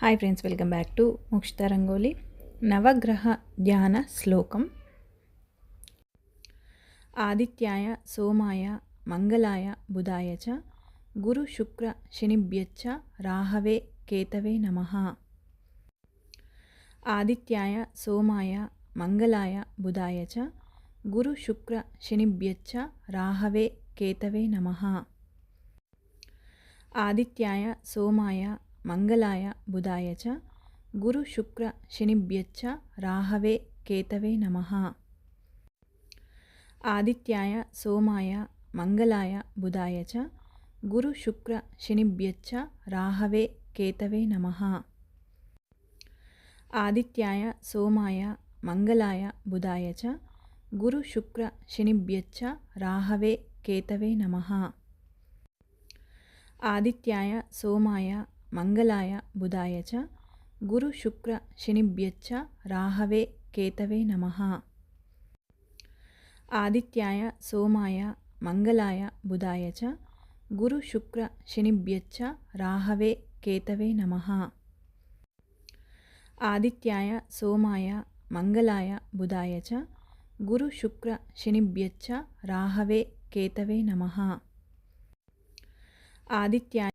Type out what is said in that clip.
Hi friends, welcome back to Mokshita rangoli. నవగ్రహ ధ్యాన శ్లోకం. ఆదిత్యాయ సోమాయ మంగళాయ బుధాయ చ గురు శుక్ర శనిభ్యశ్చ రాహవే కేతవే నమః. ఆదిత్యాయ సోమాయ మంగళాయ బుధాయ చ గురు శుక్ర శనిభ్యశ్చ రాహవే కేతవే నమః. ఆదిత్యాయ సోమాయ మంగళాయ బుధాయ చ గురు శుక్ర శనిభ్యశ్చ రాహవే కేతవే నమః. ఆదిత్యాయ సోమాయ మంగళాయ బుధాయ చ గురు శుక్ర శనిభ్యశ్చ రాహవే కేతవే నమః. ఆదిత్యాయ సోమాయ మంగళాయ బుధాయ చ గురు శుక్ర శనిభ్యశ్చ రాహవే కేతవే నమః. ఆదిత్యాయ సోమాయ మంగళాయ బుధాయ చ గురు శుక్ర శనిభ్యశ్చ రాహవే కేతవే నమః. ఆదిత్యాయ సోమాయ మంగళాయ బుధాయ చ గురు శుక్ర శనిభ్యశ్చ రాహవే కేతవే నమః. ఆదిత్యాయ సోమాయ మంగళాయ బుధాయ చ గురు శుక్ర శనిభ్యశ్చ రాహవే కేతవే నమః. ఆదిత్యాయ